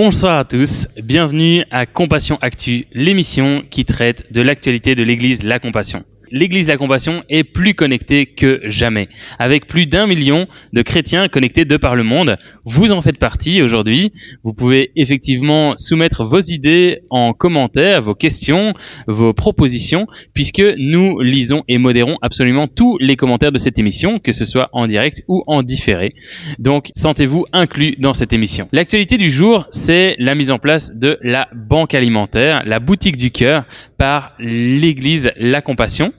Bonsoir à tous, bienvenue à Compassion Actu, l'émission qui traite de l'actualité de l'Église La Compassion. L'Église La Compassion est plus connectée que jamais. Avec plus d'1 million de chrétiens connectés de par le monde, vous en faites partie aujourd'hui. Vous pouvez effectivement soumettre vos idées en commentaire, vos questions, vos propositions, puisque nous lisons et modérons absolument tous les commentaires de cette émission, que ce soit en direct ou en différé. Donc, sentez-vous inclus dans cette émission. L'actualité du jour, c'est la mise en place de la banque alimentaire, la boutique du cœur, par l'Église La Compassion.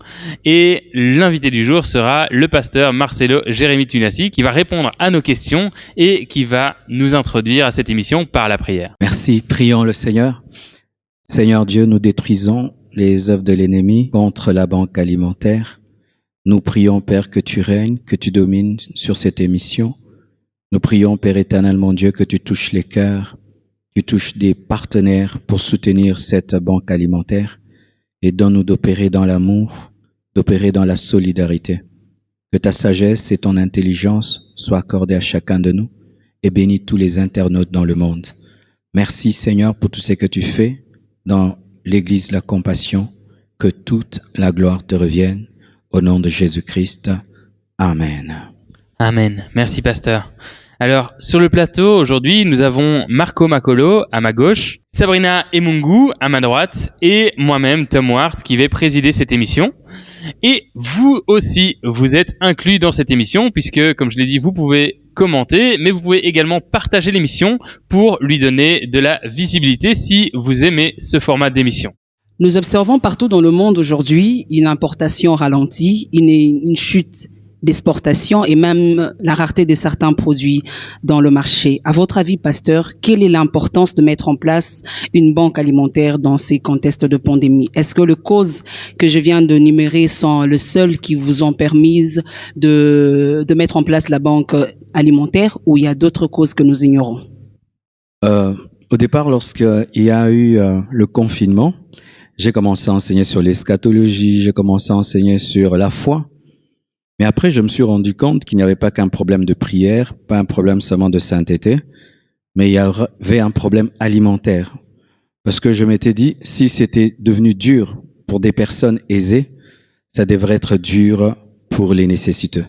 Et l'invité du jour sera le pasteur Marcelo Jérémy Tunassi qui va répondre à nos questions et qui va nous introduire à cette émission par la prière. Merci, prions le Seigneur. Seigneur Dieu, nous détruisons les œuvres de l'ennemi contre la banque alimentaire. Nous prions, Père, que tu règnes, que tu domines sur cette émission. Nous prions, Père éternel, mon Dieu, que tu touches les cœurs, tu touches des partenaires pour soutenir cette banque alimentaire et donne-nous d'opérer dans l'amour, d'opérer dans la solidarité. Que ta sagesse et ton intelligence soient accordées à chacun de nous et bénis tous les internautes dans le monde. Merci Seigneur pour tout ce que tu fais dans l'Église La Compassion. Que toute la gloire te revienne. Au nom de Jésus-Christ. Amen. Amen. Merci pasteur. Alors, sur le plateau, aujourd'hui, nous avons Marco Macolo à ma gauche, Sabrina Emungu à ma droite et moi-même, Tom Ward, qui vais présider cette émission. Et vous aussi, vous êtes inclus dans cette émission puisque, comme je l'ai dit, vous pouvez commenter, mais vous pouvez également partager l'émission pour lui donner de la visibilité si vous aimez ce format d'émission. Nous observons partout dans le monde aujourd'hui une importation ralentie, une chute d'exportation et même la rareté de certains produits dans le marché. À votre avis, pasteur, quelle est l'importance de mettre en place une banque alimentaire dans ces contextes de pandémie? Est-ce que les causes que je viens de numérer sont les seules qui vous ont permis de mettre en place la banque alimentaire ou il y a d'autres causes que nous ignorons? Au départ, lorsqu'il y a eu le confinement, j'ai commencé à enseigner sur l'eschatologie, j'ai commencé à enseigner sur la foi. Mais après, je me suis rendu compte qu'il n'y avait pas qu'un problème de prière, pas un problème seulement de sainteté, mais il y avait un problème alimentaire. Parce que je m'étais dit, si c'était devenu dur pour des personnes aisées, ça devrait être dur pour les nécessiteux.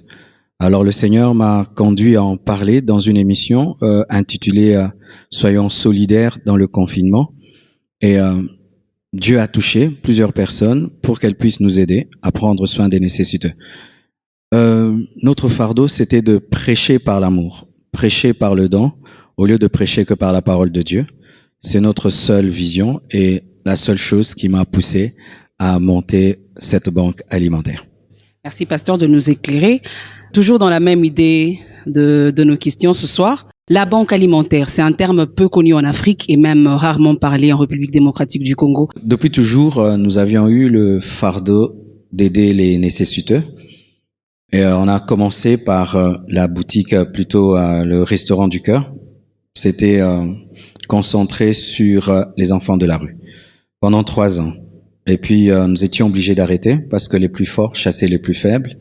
Alors le Seigneur m'a conduit à en parler dans une émission intitulée « Soyons solidaires dans le confinement ». Et Dieu a touché plusieurs personnes pour qu'elles puissent nous aider à prendre soin des nécessiteux. Notre fardeau, c'était de prêcher par l'amour, prêcher par le don, au lieu de prêcher que par la parole de Dieu. C'est notre seule vision et la seule chose qui m'a poussé à monter cette banque alimentaire. Merci, pasteur, de nous éclairer. Toujours dans la même idée de nos questions ce soir. La banque alimentaire, c'est un terme peu connu en Afrique et même rarement parlé en République démocratique du Congo. Depuis toujours, nous avions eu le fardeau d'aider les nécessiteux. Et on a commencé par la boutique, plutôt le restaurant du cœur. C'était concentré sur les enfants de la rue pendant 3 ans. Et puis nous étions obligés d'arrêter parce que les plus forts chassaient les plus faibles.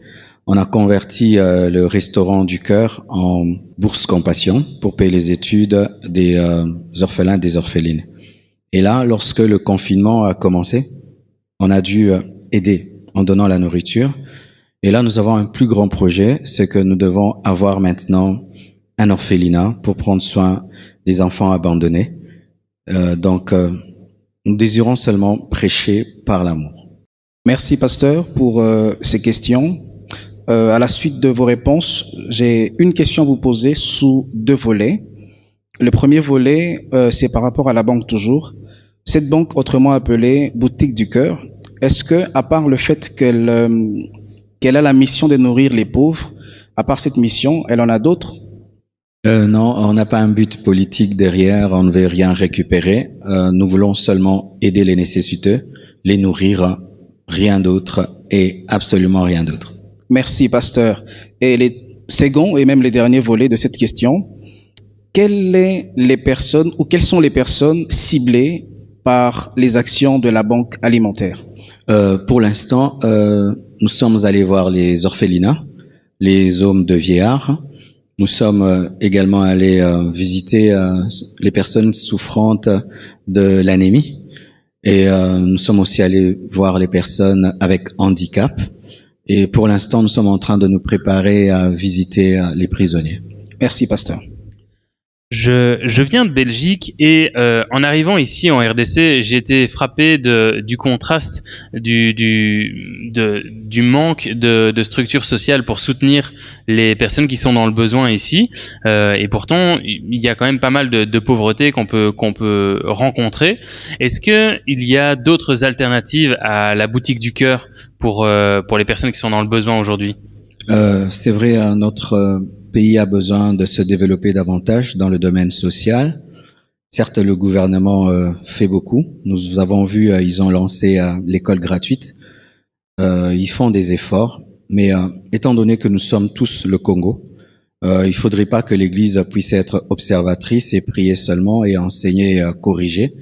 On a converti le restaurant du cœur en bourse compassion pour payer les études des orphelins et des orphelines. Et là, lorsque le confinement a commencé, on a dû aider en donnant la nourriture. Et là, nous avons un plus grand projet, c'est que nous devons avoir maintenant un orphelinat pour prendre soin des enfants abandonnés. Donc, nous désirons seulement prêcher par l'amour. Merci, pasteur, pour ces questions. À la suite de vos réponses, j'ai une question à vous poser sous 2 volets. Le premier volet, c'est par rapport à la banque toujours. Cette banque, autrement appelée boutique du cœur, est-ce que, à part le fait qu'elle a la mission de nourrir les pauvres, à part cette mission, elle en a d'autres? Non, on n'a pas un but politique derrière, on ne veut rien récupérer. Nous voulons seulement aider les nécessiteux, les nourrir, rien d'autre et absolument rien d'autre. Merci, pasteur. Et les seconds et même les derniers volets de cette question, quelles sont les personnes ciblées par les actions de la banque alimentaire? Pour l'instant, nous sommes allés voir les orphelinats, les hommes de vieillards. Nous sommes également allés visiter les personnes souffrantes de l'anémie et nous sommes aussi allés voir les personnes avec handicap. Et pour l'instant, nous sommes en train de nous préparer à visiter les prisonniers. Merci, pasteur. Je viens de Belgique et en arrivant ici en RDC, j'ai été frappé du contraste du manque de structures sociales pour soutenir les personnes qui sont dans le besoin ici. Et pourtant, il y a quand même pas mal de pauvreté qu'on peut rencontrer. Est-ce que il y a d'autres alternatives à la boutique du cœur pour les personnes qui sont dans le besoin aujourd'hui? C'est vrai, notre pays a besoin de se développer davantage dans le domaine social. Certes, le gouvernement fait beaucoup. Nous avons vu, ils ont lancé l'école gratuite. Ils font des efforts, mais étant donné que nous sommes tous le Congo, il faudrait pas que l'Église puisse être observatrice et prier seulement et enseigner, corriger.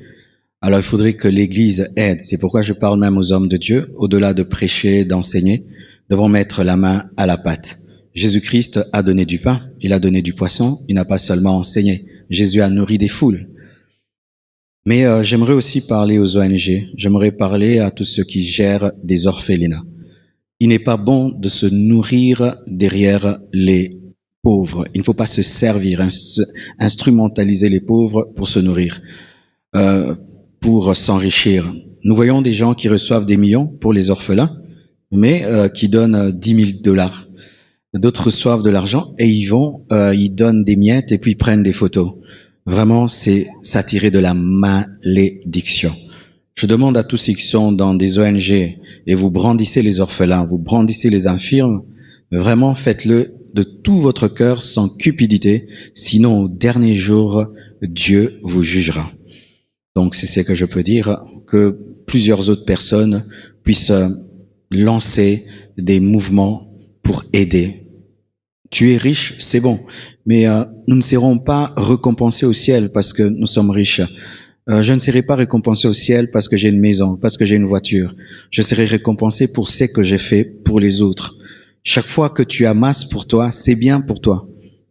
Alors, il faudrait que l'Église aide. C'est pourquoi je parle même aux hommes de Dieu, au-delà de prêcher, d'enseigner, devons mettre la main à la pâte. Jésus-Christ a donné du pain, il a donné du poisson, il n'a pas seulement enseigné. Jésus a nourri des foules. Mais j'aimerais aussi parler aux ONG, j'aimerais parler à tous ceux qui gèrent des orphelinats. Il n'est pas bon de se nourrir derrière les pauvres. Il ne faut pas se servir, instrumentaliser les pauvres pour se nourrir, pour s'enrichir. Nous voyons des gens qui reçoivent des millions pour les orphelins, mais qui donnent $10,000. D'autres reçoivent de l'argent et ils donnent des miettes et puis prennent des photos. Vraiment, c'est s'attirer de la malédiction. Je demande à tous ceux qui sont dans des ONG et vous brandissez les orphelins, vous brandissez les infirmes, vraiment faites-le de tout votre cœur sans cupidité, sinon au dernier jour, Dieu vous jugera. Donc c'est ce que je peux dire, que plusieurs autres personnes puissent lancer des mouvements pour aider. Tu es riche, c'est bon, mais nous ne serons pas récompensés au ciel parce que nous sommes riches. Je ne serai pas récompensé au ciel parce que j'ai une maison, parce que j'ai une voiture. Je serai récompensé pour ce que j'ai fait pour les autres. Chaque fois que tu amasses pour toi, c'est bien pour toi,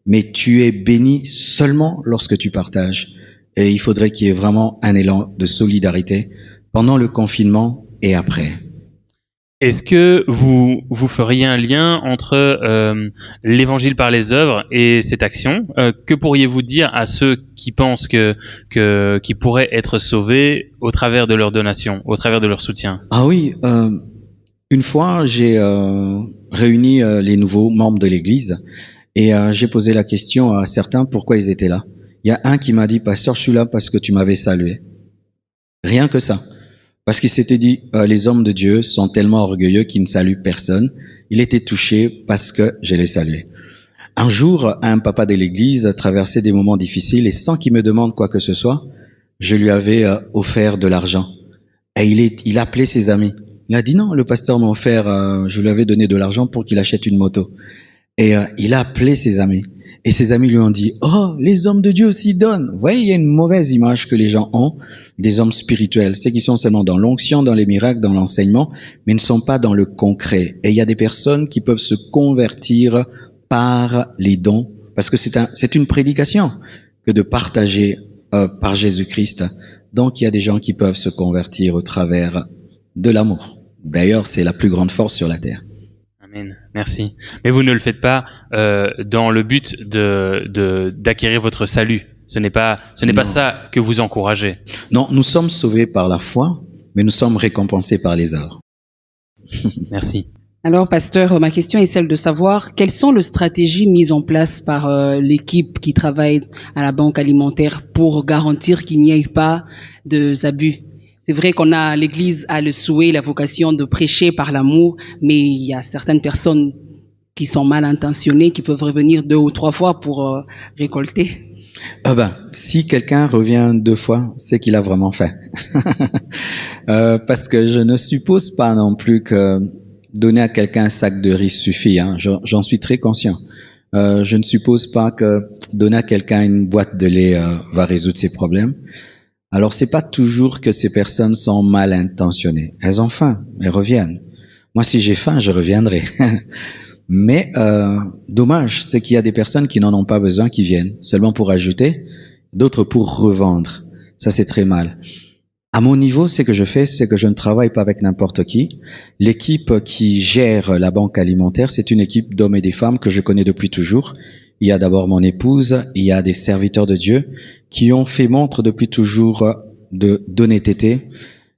mais tu es béni seulement lorsque tu partages. Et il faudrait qu'il y ait vraiment un élan de solidarité pendant le confinement et après. Est-ce que vous feriez un lien entre l'évangile par les œuvres et cette action? Que pourriez-vous dire à ceux qui pensent qui pourraient être sauvés au travers de leur donation, au travers de leur soutien? Ah oui, une fois j'ai réuni les nouveaux membres de l'Église et j'ai posé la question à certains pourquoi ils étaient là. Il y a un qui m'a dit, pasteur, je suis là parce que tu m'avais salué. Rien que ça. Parce qu'il s'était dit, les hommes de Dieu sont tellement orgueilleux qu'ils ne saluent personne. Il était touché parce que je l'ai salué. Un jour, un papa de l'église traversait des moments difficiles et sans qu'il me demande quoi que ce soit, je lui avais offert de l'argent. Et il appelait ses amis. Il a dit non, le pasteur m'a offert, je lui avais donné de l'argent pour qu'il achète une moto. Et il a appelé ses amis. Et ses amis lui ont dit, oh, les hommes de Dieu aussi donnent. Vous voyez, il y a une mauvaise image que les gens ont des hommes spirituels. C'est qu'ils sont seulement dans l'onction, dans les miracles, dans l'enseignement, mais ne sont pas dans le concret. Et il y a des personnes qui peuvent se convertir par les dons, parce que c'est une prédication que de partager par Jésus-Christ. Donc il y a des gens qui peuvent se convertir au travers de l'amour. D'ailleurs, c'est la plus grande force sur la terre. Amen. Merci. Mais vous ne le faites pas dans le but d'acquérir votre salut. Ce n'est pas ça que vous encouragez. Non, nous sommes sauvés par la foi, mais nous sommes récompensés par les œuvres. Merci. Alors, pasteur, ma question est celle de savoir quelles sont les stratégies mises en place par l'équipe qui travaille à la banque alimentaire pour garantir qu'il n'y ait pas d'abus. C'est vrai l'Église a le souhait, la vocation de prêcher par l'amour, mais il y a certaines personnes qui sont mal intentionnées, qui peuvent revenir 2 ou 3 fois pour récolter. Si quelqu'un revient 2 fois, c'est qu'il a vraiment fait. Parce que je ne suppose pas non plus que donner à quelqu'un un sac de riz suffit. Hein. J'en suis très conscient. Je ne suppose pas que donner à quelqu'un une boîte de lait va résoudre ses problèmes. Alors, c'est pas toujours que ces personnes sont mal intentionnées. Elles ont faim, elles reviennent. Moi, si j'ai faim, je reviendrai. Mais dommage, c'est qu'il y a des personnes qui n'en ont pas besoin, qui viennent seulement pour ajouter, d'autres pour revendre. Ça, c'est très mal. À mon niveau, ce que je fais, c'est que je ne travaille pas avec n'importe qui. L'équipe qui gère la banque alimentaire, c'est une équipe d'hommes et des femmes que je connais depuis toujours. Il y a d'abord mon épouse, il y a des serviteurs de Dieu qui ont fait montre depuis toujours d'honnêteté.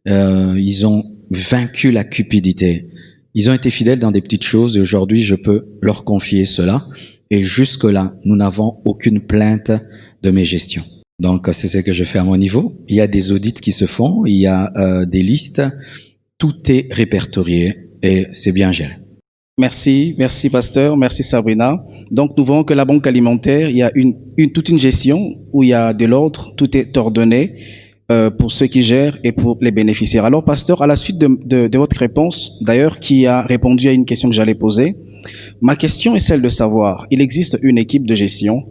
Ils ont vaincu la cupidité. Ils ont été fidèles dans des petites choses et aujourd'hui, je peux leur confier cela. Et jusque-là, nous n'avons aucune plainte de mes gestions. Donc, c'est ce que je fais à mon niveau. Il y a des audits qui se font, il y a des listes. Tout est répertorié et c'est bien géré. Merci pasteur, merci Sabrina. Donc nous voyons que la banque alimentaire, il y a toute une gestion où il y a de l'ordre, tout est ordonné pour ceux qui gèrent et pour les bénéficiaires. Alors pasteur, à la suite de votre réponse, d'ailleurs qui a répondu à une question que j'allais poser, ma question est celle de savoir, il existe une équipe de gestion,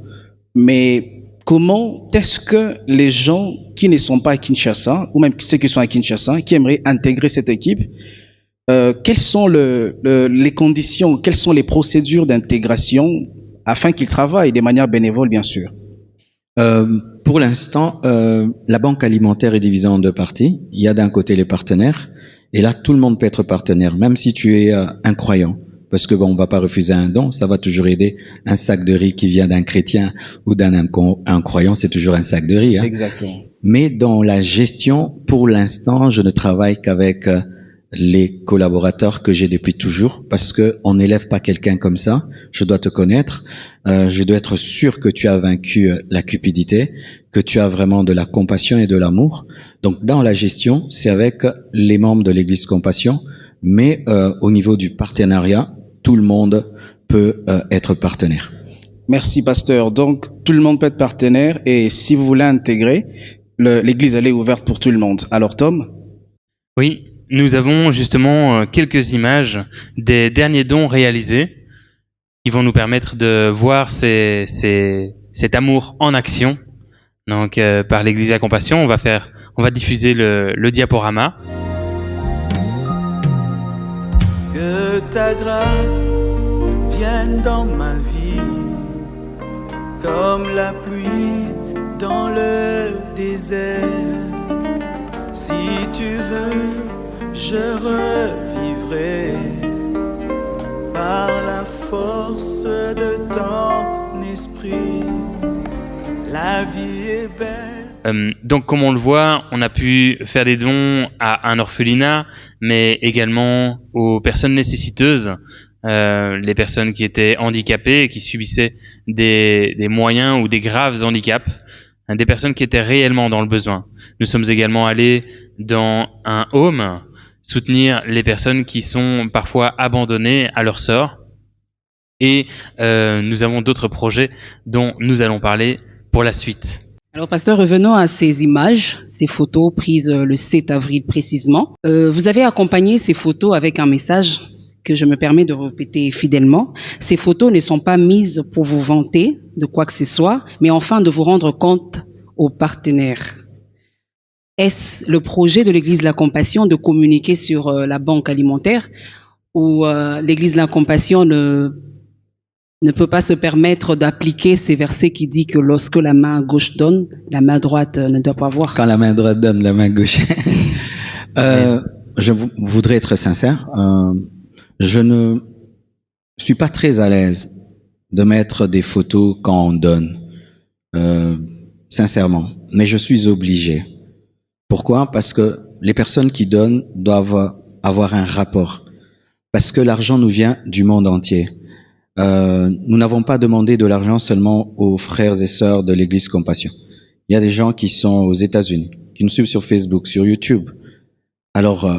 mais comment est-ce que les gens qui ne sont pas à Kinshasa, ou même ceux qui sont à Kinshasa, qui aimeraient intégrer cette équipe, quelles sont les conditions, quelles sont les procédures d'intégration afin qu'ils travaillent de manière bénévole, bien sûr? Pour l'instant, la banque alimentaire est divisée en deux parties. Il y a d'un côté les partenaires, et là, tout le monde peut être partenaire, même si tu es un croyant. Parce que bon, on va pas refuser un don, ça va toujours aider. Un sac de riz qui vient d'un chrétien ou d'un croyant, c'est toujours un sac de riz. Hein. Exactement. Mais dans la gestion, pour l'instant, je ne travaille qu'avec les collaborateurs que j'ai depuis toujours, parce que on n'élève pas quelqu'un comme ça. Je dois te connaître, je dois être sûr que tu as vaincu la cupidité, que tu as vraiment de la compassion et de l'amour. Donc dans la gestion, c'est avec les membres de l'Église Compassion, mais au niveau du partenariat, tout le monde peut être partenaire. Merci pasteur. Donc tout le monde peut être partenaire et si vous voulez intégrer, l'Église elle est ouverte pour tout le monde. Alors Tom? Oui. Nous avons justement quelques images des derniers dons réalisés qui vont nous permettre de voir cet amour en action. Donc, par l'Église de la Compassion, on va diffuser le diaporama. Que ta grâce vienne dans ma vie, comme la pluie dans le désert. Si tu veux, je revivrai par la force de ton esprit. La vie est belle. Donc, comme on le voit, on a pu faire des dons à un orphelinat, mais également aux personnes nécessiteuses, les personnes qui étaient handicapées et qui subissaient des moyens ou des graves handicaps, des personnes qui étaient réellement dans le besoin. Nous sommes également allés dans un home soutenir les personnes qui sont parfois abandonnées à leur sort. Et nous avons d'autres projets dont nous allons parler pour la suite. Alors, pasteur, revenons à ces images, ces photos prises le 7 avril précisément. Vous avez accompagné ces photos avec un message que je me permets de répéter fidèlement. Ces photos ne sont pas mises pour vous vanter de quoi que ce soit, mais enfin de vous rendre compte aux partenaires. Est-ce le projet de l'Église de la Compassion de communiquer sur la banque alimentaire ou l'Église de la Compassion ne peut pas se permettre d'appliquer ces versets qui dit que lorsque la main gauche donne, la main droite ne doit pas voir? Quand la main droite donne, la main gauche. Je voudrais être sincère. Je ne suis pas très à l'aise de mettre des photos quand on donne. Sincèrement. Mais je suis obligé. Pourquoi? Parce que les personnes qui donnent doivent avoir un rapport. Parce que l'argent nous vient du monde entier. Nous n'avons pas demandé de l'argent seulement aux frères et sœurs de l'Église Compassion. Il y a des gens qui sont aux États-Unis, qui nous suivent sur Facebook, sur YouTube. Alors,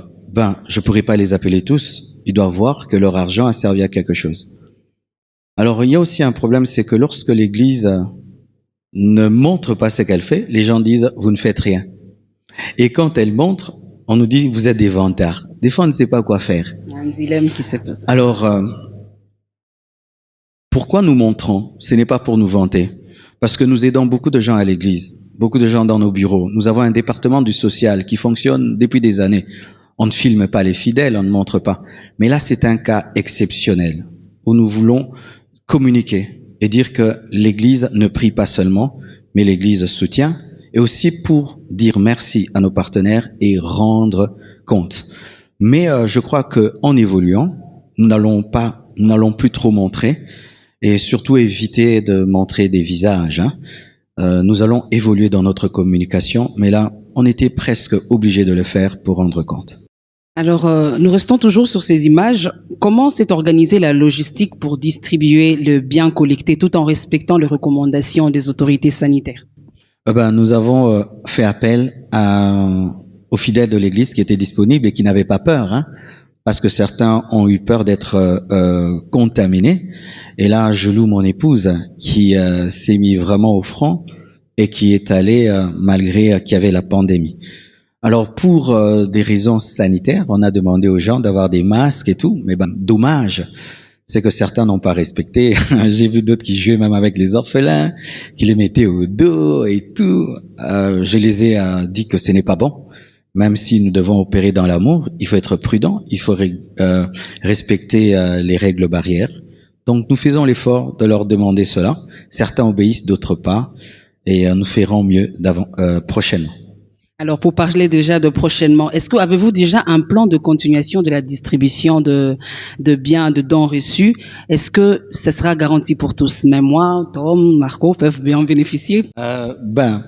je pourrais pas les appeler tous. Ils doivent voir que leur argent a servi à quelque chose. Alors, il y a aussi un problème, c'est que lorsque l'Église ne montre pas ce qu'elle fait, les gens disent « vous ne faites rien ». Et quand elle montre, on nous dit « vous êtes des vantards ». Des fois, on ne sait pas quoi faire. Un dilemme qui se pose. Alors, pourquoi nous montrons? Ce n'est pas pour nous vanter. Parce que nous aidons beaucoup de gens à l'église, beaucoup de gens dans nos bureaux. Nous avons un département du social qui fonctionne depuis des années. On ne filme pas les fidèles, on ne montre pas. Mais là, c'est un cas exceptionnel. où nous voulons communiquer et dire que l'Église ne prie pas seulement, mais l'Église soutient, et aussi pour dire merci à nos partenaires et rendre compte. Mais je crois que en évoluant, nous n'allons plus trop montrer, et surtout éviter de montrer des visages. Nous allons évoluer dans notre communication, mais là, on était presque obligé de le faire pour rendre compte. Alors, nous restons toujours sur ces images. Comment s'est organisée la logistique pour distribuer le bien collecté tout en respectant les recommandations des autorités sanitaires? Nous avons fait appel aux fidèles de l'Église qui étaient disponibles et qui n'avaient pas peur, parce que certains ont eu peur d'être contaminés. Et là, je loue mon épouse qui s'est mis vraiment au front et qui est allée malgré qu'il y avait la pandémie. Alors, pour des raisons sanitaires, on a demandé aux gens d'avoir des masques et tout, mais dommage, c'est que certains n'ont pas respecté. J'ai vu d'autres qui jouaient même avec les orphelins, qui les mettaient au dos et tout. Je les ai dit que ce n'est pas bon. Même si nous devons opérer dans l'amour, il faut être prudent, il faut respecter les règles barrières. Donc, nous faisons l'effort de leur demander cela. Certains obéissent, d'autres pas, et nous ferons mieux prochainement. Alors, pour parler déjà de prochainement, avez-vous déjà un plan de continuation de la distribution de biens, de dons reçus? Est-ce que ce sera garanti pour tous? Même moi, Tom, Marco peuvent bien en bénéficier?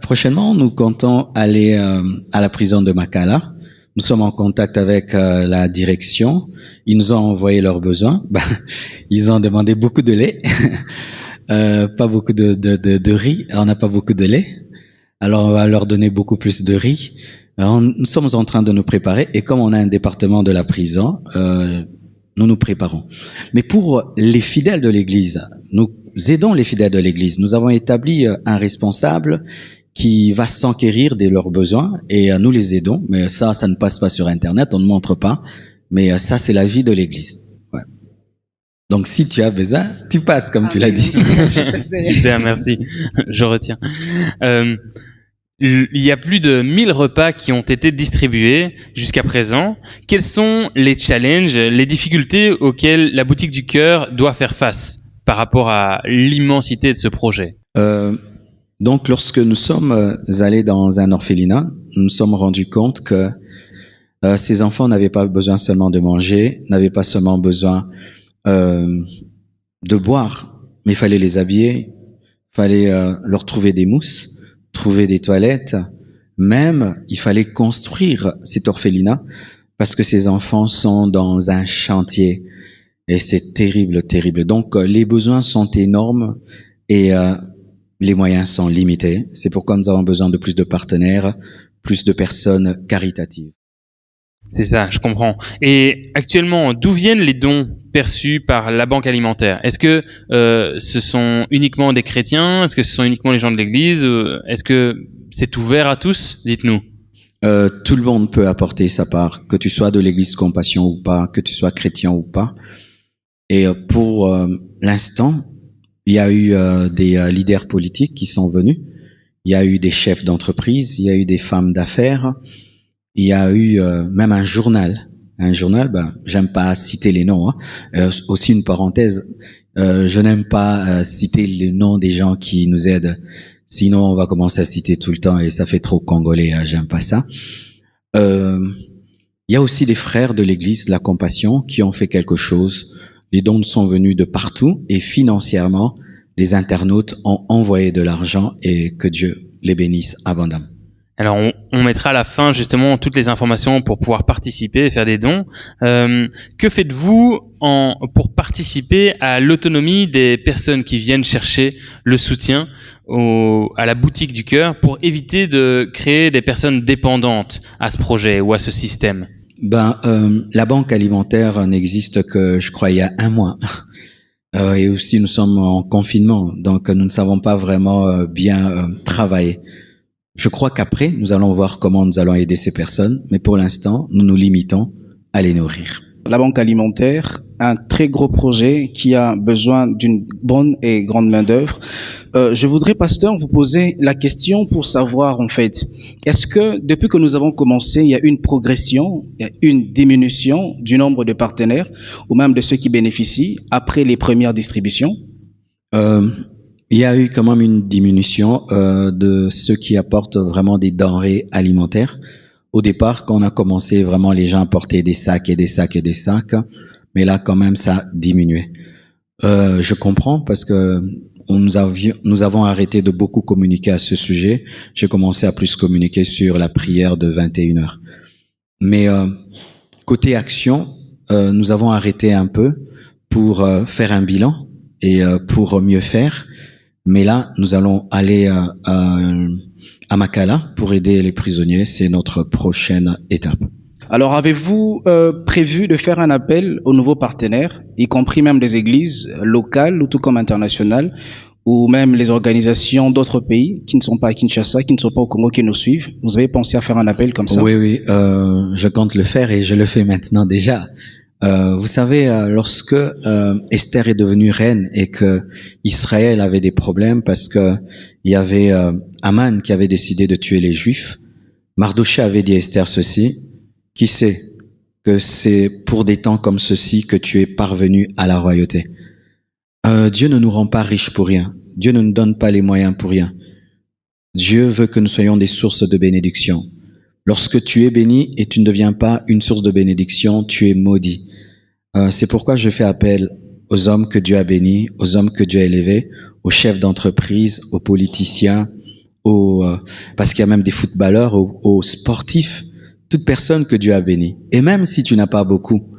Prochainement, nous comptons aller à la prison de Makala. Nous sommes en contact avec la direction. Ils nous ont envoyé leurs besoins. Ils ont demandé beaucoup de lait, pas beaucoup de riz. On n'a pas beaucoup de lait. Alors, on va leur donner beaucoup plus de riz. Alors, nous sommes en train de nous préparer. Et comme on a un département de la prison, nous nous préparons. Mais pour les fidèles de l'Église, nous aidons les fidèles de l'Église. Nous avons établi un responsable qui va s'enquérir de leurs besoins et nous les aidons. Mais ça ne passe pas sur Internet, on ne montre pas. Mais ça, c'est la vie de l'Église. Ouais. Donc, si tu as besoin, tu passes, comme tu l'as dit. Super, merci. Je retiens. Il y a plus de 1000 repas qui ont été distribués jusqu'à présent. Quels sont les challenges, les difficultés auxquelles la boutique du cœur doit faire face par rapport à l'immensité de ce projet? Donc, lorsque nous sommes allés dans un orphelinat, nous nous sommes rendus compte que ces enfants n'avaient pas besoin seulement de manger, n'avaient pas seulement besoin de boire, mais il fallait les habiller, il fallait leur trouver des mousses, trouver des toilettes, même il fallait construire cet orphelinat parce que ces enfants sont dans un chantier et c'est terrible, terrible. Donc les besoins sont énormes et les moyens sont limités. C'est pourquoi nous avons besoin de plus de partenaires, plus de personnes caritatives. C'est ça, je comprends. Et actuellement, d'où viennent les dons perçus par la Banque alimentaire? Est-ce que ce sont uniquement des chrétiens? Est-ce que ce sont uniquement les gens de l'Église? Est-ce que c'est ouvert à tous? Dites-nous. Tout le monde peut apporter sa part, que tu sois de l'Église Compassion ou pas, que tu sois chrétien ou pas. Et pour l'instant, il y a eu des leaders politiques qui sont venus. Il y a eu des chefs d'entreprise, il y a eu des femmes d'affaires. Il y a eu même un journal. Un journal, j'aime pas citer les noms. Aussi une parenthèse, je n'aime pas citer les noms des gens qui nous aident. Sinon, on va commencer à citer tout le temps et ça fait trop congolais. J'aime pas ça. Il y a aussi des frères de l'Église, la Compassion, qui ont fait quelque chose. Les dons sont venus de partout et financièrement, les internautes ont envoyé de l'argent et que Dieu les bénisse abondamment. Alors, on mettra à la fin justement toutes les informations pour pouvoir participer et faire des dons. Que faites-vous pour participer à l'autonomie des personnes qui viennent chercher le soutien à la boutique du cœur pour éviter de créer des personnes dépendantes à ce projet ou à ce système? La banque alimentaire n'existe que, je crois, il y a 1 mois. Et aussi, nous sommes en confinement, donc nous ne savons pas vraiment bien travailler. Je crois qu'après, nous allons voir comment nous allons aider ces personnes, mais pour l'instant, nous nous limitons à les nourrir. La Banque alimentaire un très gros projet qui a besoin d'une bonne et grande main-d'œuvre. Je voudrais, pasteur, vous poser la question pour savoir, en fait, est-ce que depuis que nous avons commencé, il y a une progression, il y a une diminution du nombre de partenaires ou même de ceux qui bénéficient après les premières distributions? Il y a eu quand même une diminution de ceux qui apportent vraiment des denrées alimentaires. Au départ, quand on a commencé, vraiment les gens apportaient des sacs et des sacs et des sacs, mais là quand même ça a diminué. Je comprends parce que nous avons arrêté de beaucoup communiquer à ce sujet. J'ai commencé à plus communiquer sur la prière de 21h. Mais côté action, nous avons arrêté un peu pour faire un bilan et pour mieux faire. Mais là, nous allons aller à Makala pour aider les prisonniers. C'est notre prochaine étape. Alors, avez-vous prévu de faire un appel aux nouveaux partenaires, y compris même des églises locales ou tout comme internationales, ou même les organisations d'autres pays qui ne sont pas à Kinshasa, qui ne sont pas au Congo, qui nous suivent? Vous avez pensé à faire un appel comme ça? Oui, je compte le faire et je le fais maintenant déjà. Vous savez, lorsque Esther est devenue reine et que Israël avait des problèmes parce que il y avait Aman qui avait décidé de tuer les Juifs, Mardochée avait dit à Esther ceci: qui sait que c'est pour des temps comme ceci que tu es parvenu à la royauté. Dieu ne nous rend pas riches pour rien. Dieu ne nous donne pas les moyens pour rien. Dieu veut que nous soyons des sources de bénédiction. Lorsque tu es béni et tu ne deviens pas une source de bénédiction, tu es maudit. C'est pourquoi je fais appel aux hommes que Dieu a bénis, aux hommes que Dieu a élevés, aux chefs d'entreprise, aux politiciens, parce qu'il y a même des footballeurs, aux sportifs, toute personne que Dieu a bénie. Et même si tu n'as pas beaucoup,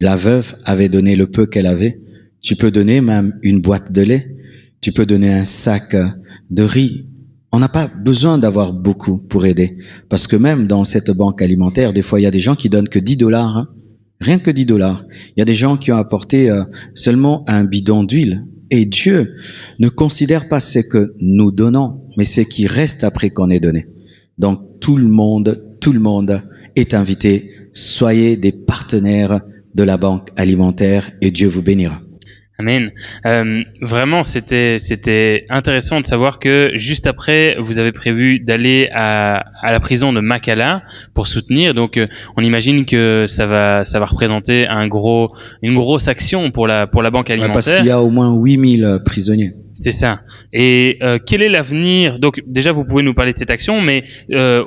la veuve avait donné le peu qu'elle avait. Tu peux donner même une boîte de lait, tu peux donner un sac de riz. On n'a pas besoin d'avoir beaucoup pour aider. Parce que même dans cette banque alimentaire, des fois, il y a des gens qui donnent que $10, hein. Rien que $10. Il y a des gens qui ont apporté seulement un bidon d'huile. Et Dieu ne considère pas ce que nous donnons, mais ce qui reste après qu'on ait donné. Donc, tout le monde est invité. Soyez des partenaires de la banque alimentaire et Dieu vous bénira. Amen. Vraiment, c'était intéressant de savoir que juste après, vous avez prévu d'aller à la prison de Makala pour soutenir. Donc, on imagine que ça va représenter une grosse action pour la banque alimentaire. Parce qu'il y a au moins 8000 prisonniers. C'est ça. Et quel est l'avenir? Donc déjà, vous pouvez nous parler de cette action, mais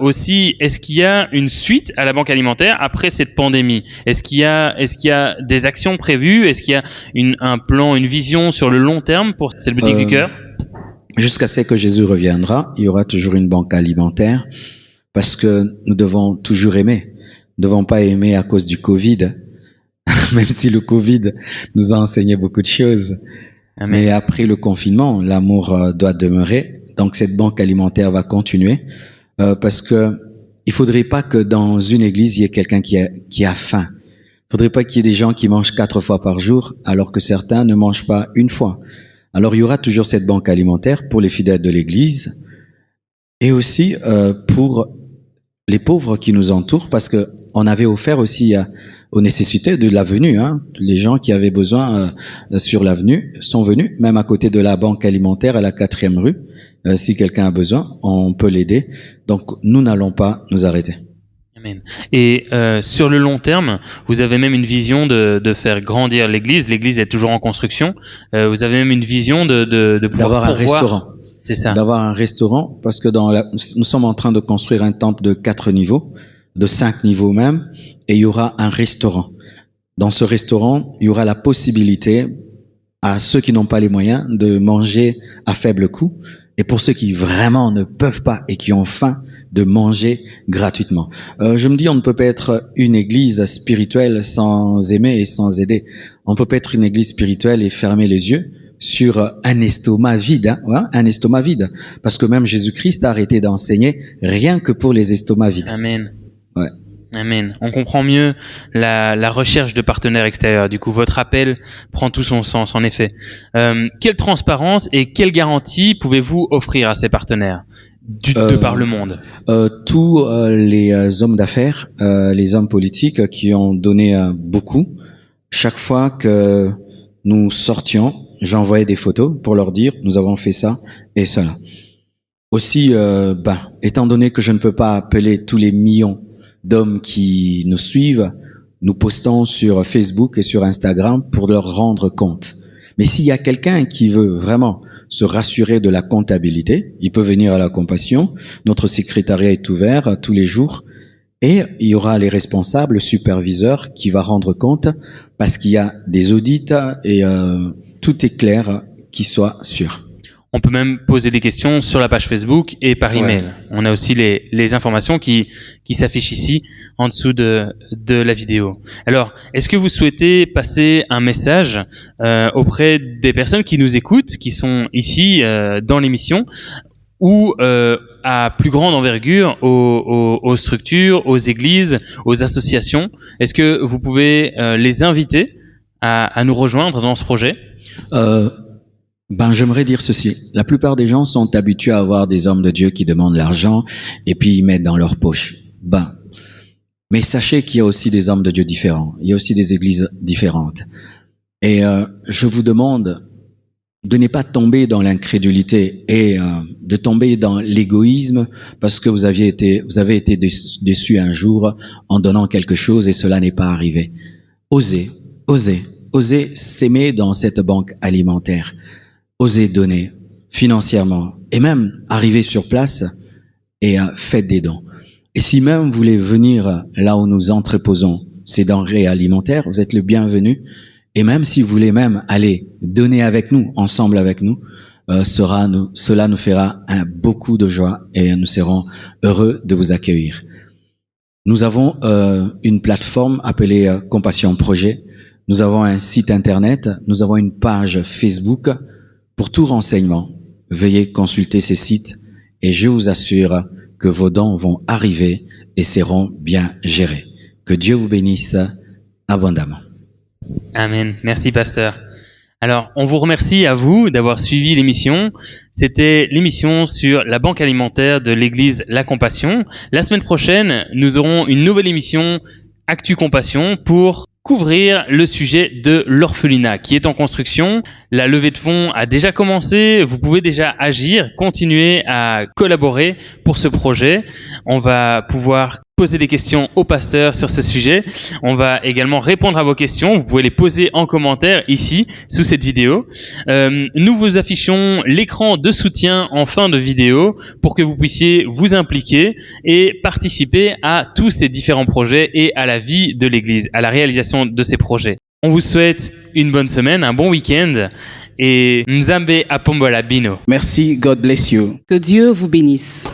aussi, est-ce qu'il y a une suite à la banque alimentaire après cette pandémie? Est-ce qu'il y a des actions prévues? Est-ce qu'il y a un plan, une vision sur le long terme pour cette boutique du cœur? Jusqu'à ce que Jésus reviendra, il y aura toujours une banque alimentaire parce que nous devons toujours aimer. Nous ne devons pas aimer à cause du Covid, même si le Covid nous a enseigné beaucoup de choses. Amen. Mais après le confinement, l'amour doit demeurer. Donc cette banque alimentaire va continuer parce que il faudrait pas que dans une église il y ait quelqu'un qui a faim. Il faudrait pas qu'il y ait des gens qui mangent 4 fois par jour alors que certains ne mangent pas une fois. Alors il y aura toujours cette banque alimentaire pour les fidèles de l'église et aussi pour les pauvres qui nous entourent parce que on avait offert aussi aux nécessités de l'avenue. Hein. Les gens qui avaient besoin sur l'avenue sont venus, même à côté de la banque alimentaire à la 4e rue. Si quelqu'un a besoin, on peut l'aider. Donc, nous n'allons pas nous arrêter. Amen. Et sur le long terme, vous avez même une vision de faire grandir l'église. L'église est toujours en construction. Vous avez même une vision de pouvoir d'avoir un restaurant. C'est ça. D'avoir un restaurant, parce que nous sommes en train de construire un temple de 4 niveaux, de 5 niveaux même. Et il y aura un restaurant. Dans ce restaurant, il y aura la possibilité à ceux qui n'ont pas les moyens de manger à faible coût et pour ceux qui vraiment ne peuvent pas et qui ont faim, de manger gratuitement. Je me dis, on ne peut pas être une église spirituelle sans aimer et sans aider. On ne peut pas être une église spirituelle et fermer les yeux sur un estomac vide, hein, ouais, un estomac vide. Parce que même Jésus-Christ a arrêté d'enseigner rien que pour les estomacs vides. Amen. Ouais. Amen. On comprend mieux la recherche de partenaires extérieurs. Du coup, votre appel prend tout son sens, en effet. Quelle transparence et quelle garantie pouvez-vous offrir à ces partenaires de par le monde? Tous les hommes d'affaires, les hommes politiques qui ont donné beaucoup, chaque fois que nous sortions, j'envoyais des photos pour leur dire nous avons fait ça et cela. Aussi, étant donné que je ne peux pas appeler tous les millions d'hommes qui nous suivent, nous postons sur Facebook et sur Instagram pour leur rendre compte. Mais s'il y a quelqu'un qui veut vraiment se rassurer de la comptabilité, il peut venir à la Compassion. Notre secrétariat est ouvert tous les jours et il y aura les responsables, le superviseur qui va rendre compte parce qu'il y a des audits et tout est clair, qu'il soit sûr. On peut même poser des questions sur la page Facebook et par email. Ouais. On a aussi les informations qui s'affichent ici en dessous de la vidéo. Alors, est-ce que vous souhaitez passer un message auprès des personnes qui nous écoutent, qui sont ici dans l'émission, ou à plus grande envergure aux structures, aux églises, aux associations? Est-ce que vous pouvez les inviter à nous rejoindre dans ce projet? J'aimerais dire ceci. La plupart des gens sont habitués à avoir des hommes de Dieu qui demandent l'argent et puis ils mettent dans leur poche. Mais sachez qu'il y a aussi des hommes de Dieu différents. Il y a aussi des églises différentes. Et je vous demande de ne pas tomber dans l'incrédulité et de tomber dans l'égoïsme parce que vous avez été déçu un jour en donnant quelque chose et cela n'est pas arrivé. Osez s'aimer dans cette banque alimentaire. Osez donner financièrement et même arriver sur place et faites des dons. Et si même vous voulez venir là où nous entreposons ces denrées alimentaires, vous êtes le bienvenu. Et même si vous voulez même aller donner avec nous, ensemble avec nous, cela nous fera beaucoup de joie et nous serons heureux de vous accueillir. Nous avons une plateforme appelée Compassion Projet. Nous avons un site internet, nous avons une page Facebook. Pour tout renseignement, veuillez consulter ces sites et je vous assure que vos dons vont arriver et seront bien gérés. Que Dieu vous bénisse abondamment. Amen. Merci, pasteur. Alors, on vous remercie à vous d'avoir suivi l'émission. C'était l'émission sur la banque alimentaire de l'église La Compassion. La semaine prochaine, nous aurons une nouvelle émission Actu Compassion pour couvrir le sujet de l'orphelinat qui est en construction. La levée de fonds a déjà commencé. Vous pouvez déjà agir, continuer à collaborer pour ce projet. On va pouvoir poser des questions au pasteur sur ce sujet. On va également répondre à vos questions. Vous pouvez les poser en commentaire ici, sous cette vidéo. Nous vous affichons l'écran de soutien en fin de vidéo pour que vous puissiez vous impliquer et participer à tous ces différents projets et à la vie de l'Église, à la réalisation de ces projets. On vous souhaite une bonne semaine, un bon week-end et Nzambe apombola bino. Merci, God bless you. Que Dieu vous bénisse.